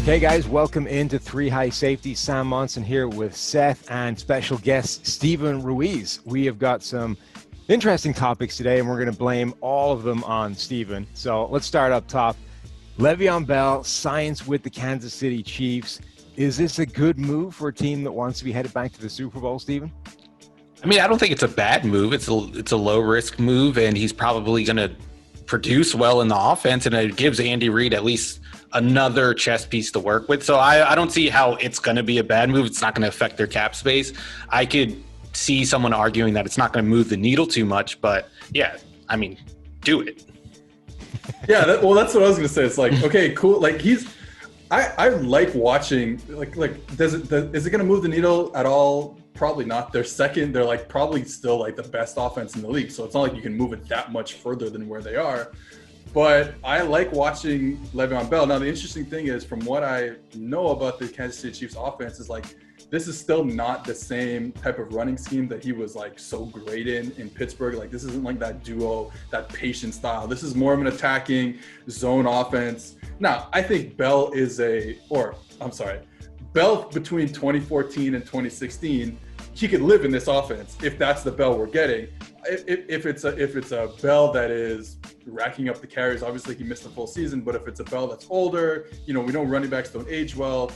Okay, guys, welcome into Three High Safeties. Sam Monson here with Seth and special guest Stephen Ruiz. We have got some interesting topics today, and we're going to blame all of them on Stephen. So let's start up top. Le'Veon Bell signs with the Kansas City Chiefs. Is this a good move for a team that wants to be headed back to the Super Bowl, Stephen? I mean, I don't think it's a bad move. It's a low risk move, and he's probably going to produce well in the offense, and it gives Andy Reid at least another chess piece to work with. So I don't see how it's going to be a bad move. It's not going to affect their cap space. I could see someone arguing that it's not going to move the needle too much, but yeah, I mean, do it. Yeah, that's what I was going to say. It's like, okay, cool. Like I like watching, is it going to move the needle at all? Probably not. They're like probably still like the best offense in the league. So it's not like you can move it that much further than where they are. But I like watching Le'Veon Bell. Now, the interesting thing is, from what I know about the Kansas City Chiefs offense, is like, this is still not the same type of running scheme that he was like so great in Pittsburgh. Like, this isn't like that duo, that patient style. This is more of an attacking zone offense. Now, I think Bell between 2014 and 2016, he could live in this offense if that's the Bell we're getting. If it's a Bell that is racking up the carries, obviously he missed the full season, but if it's a Bell that's older, we know running backs don't age well,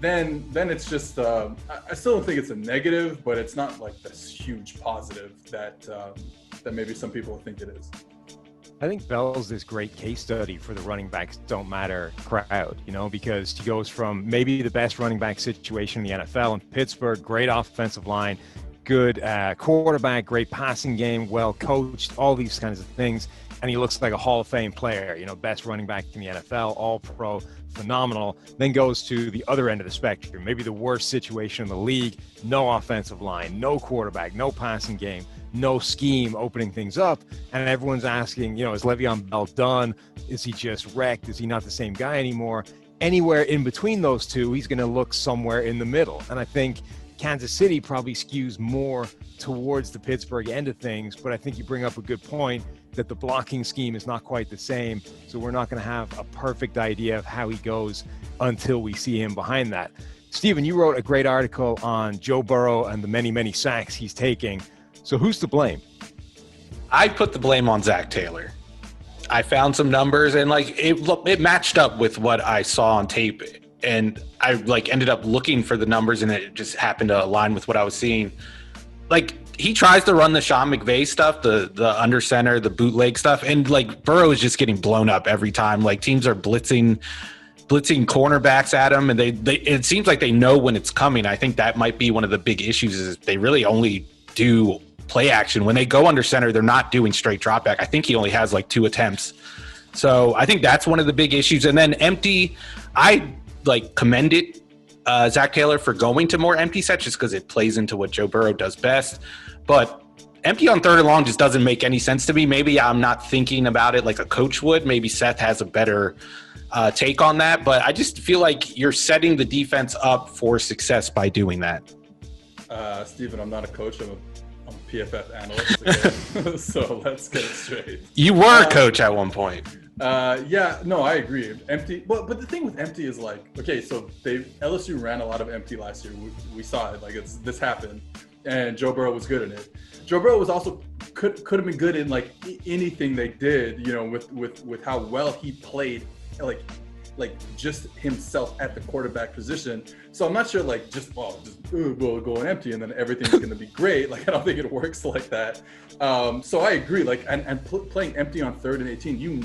then it's just I still don't think it's a negative, but it's not like this huge positive that maybe some people think it is. I think Bell's this great case study for the running backs don't matter crowd, because he goes from maybe the best running back situation in the NFL in Pittsburgh, great offensive line, good quarterback, great passing game, well coached, all these kinds of things. And he looks like a Hall of Fame player, best running back in the NFL, all pro, phenomenal. Then goes to the other end of the spectrum, maybe the worst situation in the league, no offensive line, no quarterback, no passing game, no scheme opening things up. And everyone's asking, is Le'Veon Bell done? Is he just wrecked? Is he not the same guy anymore? Anywhere in between those two, he's going to look somewhere in the middle. And I think Kansas City probably skews more towards the Pittsburgh end of things, but I think you bring up a good point that the blocking scheme is not quite the same. So we're not going to have a perfect idea of how he goes until we see him behind that. Stephen, you wrote a great article on Joe Burrow and the many, many sacks he's taking. So who's to blame? I put the blame on Zach Taylor. I found some numbers, and it matched up with what I saw on tape, and I ended up looking for the numbers, and it just happened to align with what I was seeing. He tries to run the Sean McVay stuff, the under center, the bootleg stuff, and Burrow is just getting blown up every time. Teams are blitzing cornerbacks at him, and they it seems like they know when it's coming. I think that might be one of the big issues, is they really only do play action. When they go under center, they're not doing straight drop back. I think he only has 2 attempts. So I think that's one of the big issues. And then empty, I commended Zach Taylor for going to more empty sets just because it plays into what Joe Burrow does best. But empty on 3rd and long just doesn't make any sense to me. Maybe I'm not thinking about it like a coach would. Maybe Seth has a better take on that. But I just feel like you're setting the defense up for success by doing that. Stephen, I'm not a coach. I'm a PFF analyst. So let's get it straight. You were a coach at one point. Yeah, no, I agree. Empty, but the thing with empty is so LSU ran a lot of empty last year. We saw it. This happened, and Joe Burrow was good in it. Joe Burrow was also could have been good in anything they did. With how well he played, just himself at the quarterback position. So I'm not sure we'll go empty and then everything's going to be great. I don't think it works like that. So I agree. Playing empty on 3rd and 18, you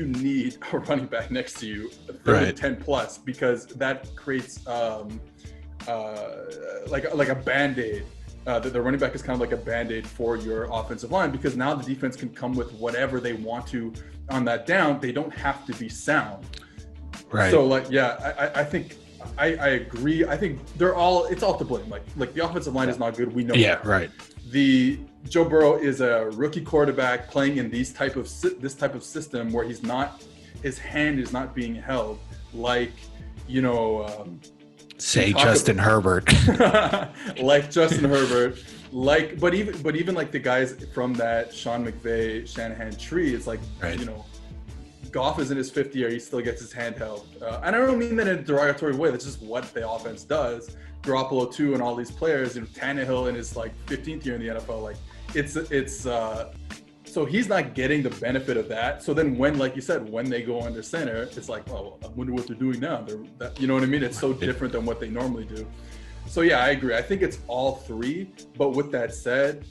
need a running back next to you, 3rd and 10 plus, because that creates a Band-Aid. The running back is kind of like a Band-Aid for your offensive line, because now the defense can come with whatever they want to on that down. They don't have to be sound. Right. So I think I agree. I think it's all to blame. The offensive line is not good. We know. Yeah. That. Right. The Joe Burrow is a rookie quarterback playing in this type of system where his hand is not being held Justin Herbert. Like Justin Herbert, but even the guys from that Sean McVay, Shanahan tree, it's right. Goff is in his 5th year. He still gets his hand held. And I don't mean that in a derogatory way. That's just what the offense does. Garoppolo too, and all these players, and Tannehill in his like 15th year in the NFL. Like it's so he's not getting the benefit of that. So then when, like you said, when they go under center, it's like, oh, I wonder what they're doing now. You know what I mean? It's so different than what they normally do. So yeah, I agree. I think it's all three. But with that said,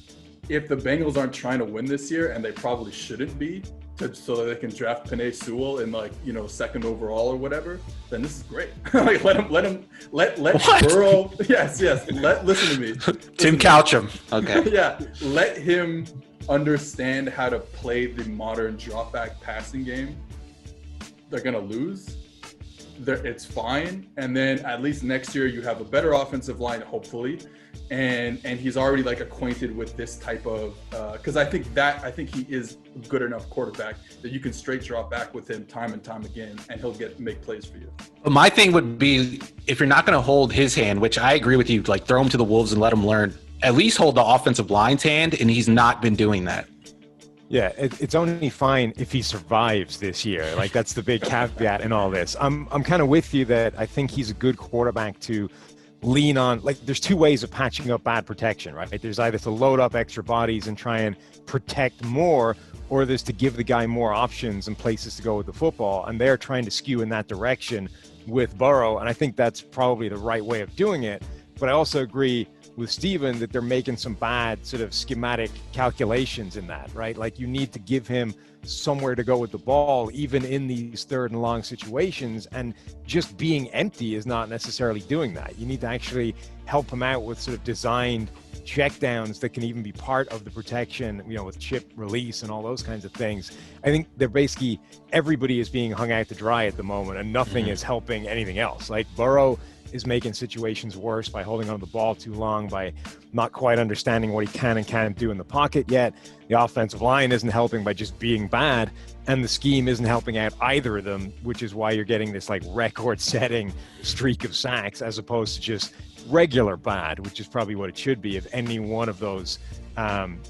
if the Bengals aren't trying to win this year, and they probably shouldn't be, so that they can draft Penei Sewell in like, 2nd overall or whatever, then this is great. Like let Burrow. Yes. Listen to me. Tim Coucham. Okay. Yeah. Let him understand how to play the modern drop back passing game. They're gonna lose. It's fine, and then at least next year you have a better offensive line, hopefully, and he's already like acquainted with this type of because I think he is a good enough quarterback that you can straight drop back with him time and time again, and he'll make plays for you. But my thing would be, if you're not going to hold his hand, which I agree with you, like throw him to the wolves and let him learn. At least hold the offensive line's hand, and he's not been doing that. Yeah, it's only fine if he survives this year. Like that's the big caveat in all this. I'm kind of with you that I think he's a good quarterback to lean on. Like there's two ways of patching up bad protection, right? There's either to load up extra bodies and try and protect more, or there's to give the guy more options and places to go with the football. And they're trying to skew in that direction with Burrow. And I think that's probably the right way of doing it. But I also agree with Steven that they're making some bad sort of schematic calculations in that, right? Like you need to give him somewhere to go with the ball, even in these 3rd and long situations, and just being empty is not necessarily doing that. You need to actually help him out with sort of designed checkdowns that can even be part of the protection, with chip release and all those kinds of things. I think they're basically, everybody is being hung out to dry at the moment, and nothing is helping anything else. Like Burrow is making situations worse by holding on to the ball too long, by not quite understanding what he can and can't do in the pocket yet. The offensive line isn't helping by just being bad, and the scheme isn't helping out either of them, which is why you're getting this like record-setting streak of sacks as opposed to just regular bad, which is probably what it should be if any one of those,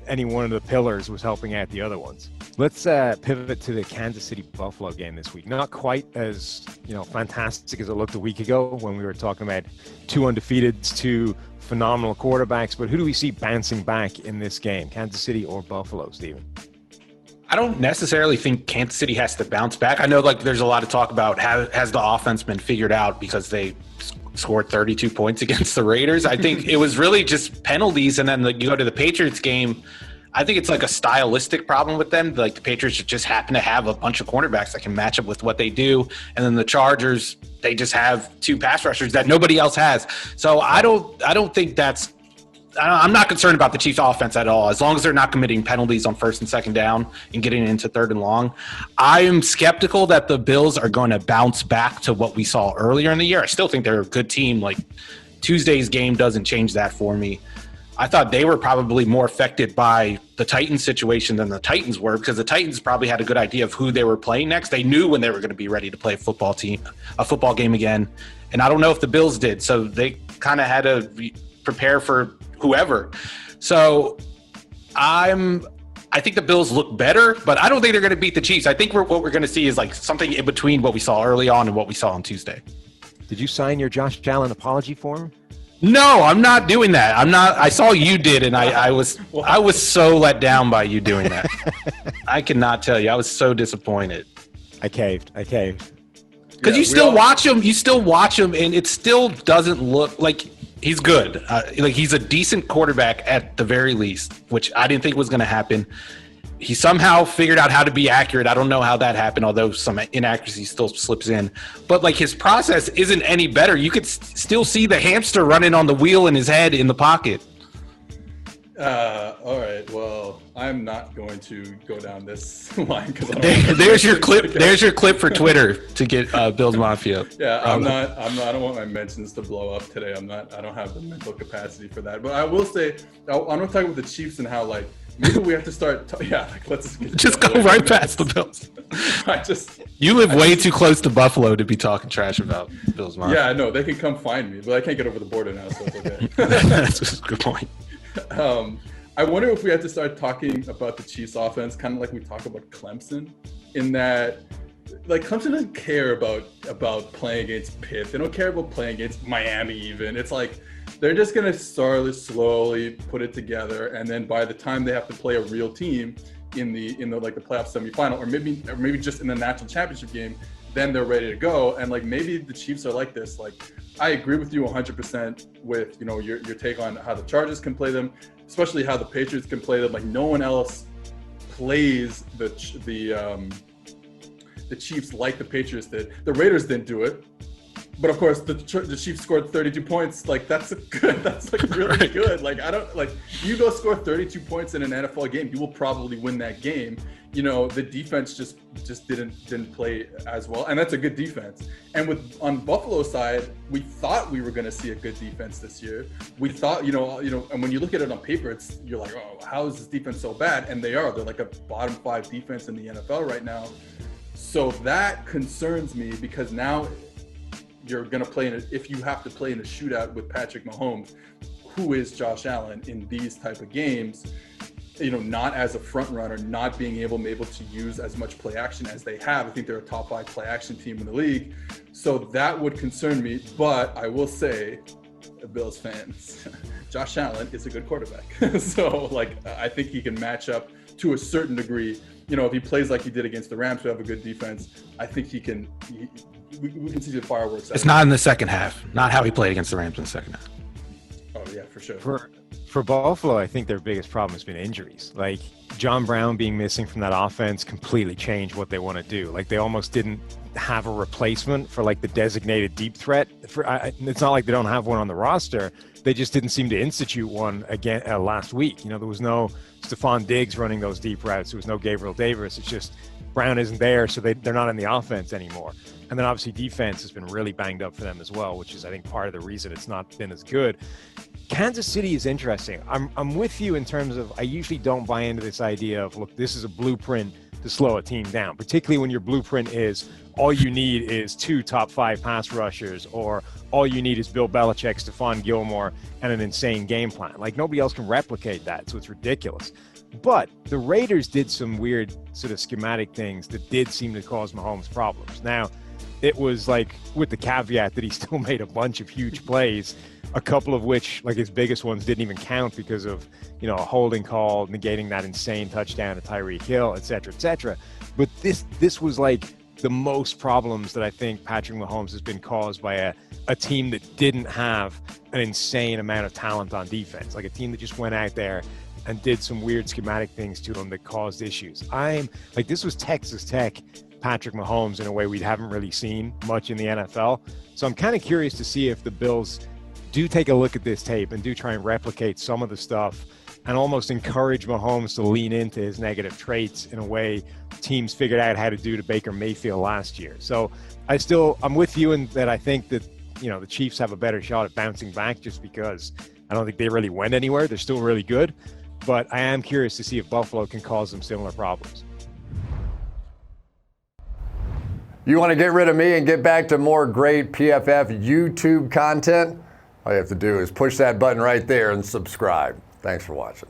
any one of the pillars was helping out the other ones. Let's pivot to the Kansas City Buffalo game this week. Not quite as fantastic as it looked a week ago when we were talking about 2 undefeateds, 2 phenomenal quarterbacks. But who do we see bouncing back in this game, Kansas City or Buffalo, Steven? I don't necessarily think Kansas City has to bounce back. I know like there's a lot of talk about has the offense been figured out because they scored 32 points against the Raiders. I think it was really just penalties, and then you go to the Patriots game. I think it's like a stylistic problem with them. Like the Patriots just happen to have a bunch of cornerbacks that can match up with what they do. And then the Chargers, they just have 2 pass rushers that nobody else has. So I don't think I'm not concerned about the Chiefs offense at all. As long as they're not committing penalties on 1st and 2nd down and getting into 3rd and long. I am skeptical that the Bills are going to bounce back to what we saw earlier in the year. I still think they're a good team. Like Tuesday's game doesn't change that for me. I thought they were probably more affected by the Titans situation than the Titans were, because the Titans probably had a good idea of who they were playing next. They knew when they were going to be ready to play a football game again. And I don't know if the Bills did. So they kind of had to prepare for whoever. So I think the Bills look better, but I don't think they're going to beat the Chiefs. I think what we're going to see is like something in between what we saw early on and what we saw on Tuesday. Did you sign your Josh Allen apology form? No, I'm not doing that. I'm not. I saw you did, and I was so let down by you doing that. I cannot tell you. I was so disappointed. I caved. Because you still watch him. You still watch him, and it still doesn't look like he's good. Like he's a decent quarterback at the very least, which I didn't think was going to happen. He somehow figured out how to be accurate. I don't know how that happened, although some inaccuracy still slips in. But like his process isn't any better. You could still see the hamster running on the wheel in his head in the pocket. All right. Well, I'm not going to go down this line because there's your clip. There's your clip for Twitter to get Bills Mafia. Yeah, I'm not. I don't want my mentions to blow up today. I don't have the mental capacity for that. But I will say, I want to talk about the Chiefs and how like maybe we have to start. Let's just go right past the Bills. You live way too close to Buffalo to be talking trash about Bills Mafia. Yeah, I know they can come find me, but I can't get over the border now, so it's okay. That's a good point. I wonder if we have to start talking about the Chiefs offense, kind of like we talk about Clemson, in that like Clemson doesn't care about playing against Pitt. They don't care about playing against Miami even. It's like they're just gonna slowly put it together, and then by the time they have to play a real team in the like the playoff semifinal, or maybe just in the national championship game, then they're ready to go. And like maybe the Chiefs are like this. Like I agree with you 100% with your take on how the Chargers can play them, especially how the Patriots can play them. Like no one else plays the Chiefs like the Patriots did. The Raiders didn't do it, but of course the Chiefs scored 32 points. Like that's like really good. Like I don't like you go score 32 points in an NFL game, you will probably win that game. The defense just didn't play as well, and that's a good defense. And on Buffalo's side, we thought we were going to see a good defense this year. We thought, and when you look at it on paper, you're like, oh, how is this defense so bad? And they're like a bottom 5 defense in the NFL right now. So that concerns me, because now you're going to play if you have to play in a shootout with Patrick Mahomes, who is Josh Allen in these type of games, not as a front runner, not being able to use as much play action as they have. I think they're a top 5 play action team in the league. So that would concern me. But I will say, Bills fans, Josh Allen is a good quarterback. So I think he can match up to a certain degree. If he plays like he did against the Rams, who have a good defense, I think we can see the fireworks. It's not in the second half. Not how he played against the Rams in the second half. Oh yeah, for sure. For Buffalo, I think their biggest problem has been injuries. Like John Brown being missing from that offense completely changed what they want to do. Like they almost didn't have a replacement for like the designated deep threat. It's not like they don't have one on the roster. They just didn't seem to institute one again last week. There was no Stephon Diggs running those deep routes. There was no Gabriel Davis. It's just Brown isn't there, so they're not in the offense anymore. And then obviously defense has been really banged up for them as well, which is I think part of the reason it's not been as good. Kansas City is interesting. I'm with you in terms of I usually don't buy into this idea of, look, this is a blueprint to slow a team down, particularly when your blueprint is all you need is 2 top 5 pass rushers, or all you need is Bill Belichick, Stephon Gilmore, and an insane game plan. Like nobody else can replicate that, so it's ridiculous. But the Raiders did some weird sort of schematic things that did seem to cause Mahomes problems. Now, it was like with the caveat that he still made a bunch of huge plays, a couple of which, like his biggest ones, didn't even count because of, a holding call, negating that insane touchdown to Tyreek Hill, et cetera, et cetera. But this was like the most problems that I think Patrick Mahomes has been caused by a team that didn't have an insane amount of talent on defense, like a team that just went out there and did some weird schematic things to him that caused issues. This was Texas Tech Patrick Mahomes in a way we haven't really seen much in the NFL. So I'm kind of curious to see if the Bills do take a look at this tape and do try and replicate some of the stuff and almost encourage Mahomes to lean into his negative traits in a way teams figured out how to do to Baker Mayfield last year. So I'm with you in that I think that, the Chiefs have a better shot at bouncing back just because I don't think they really went anywhere. They're still really good. But I am curious to see if Buffalo can cause them similar problems. You want to get rid of me and get back to more great PFF YouTube content? All you have to do is push that button right there and subscribe. Thanks for watching.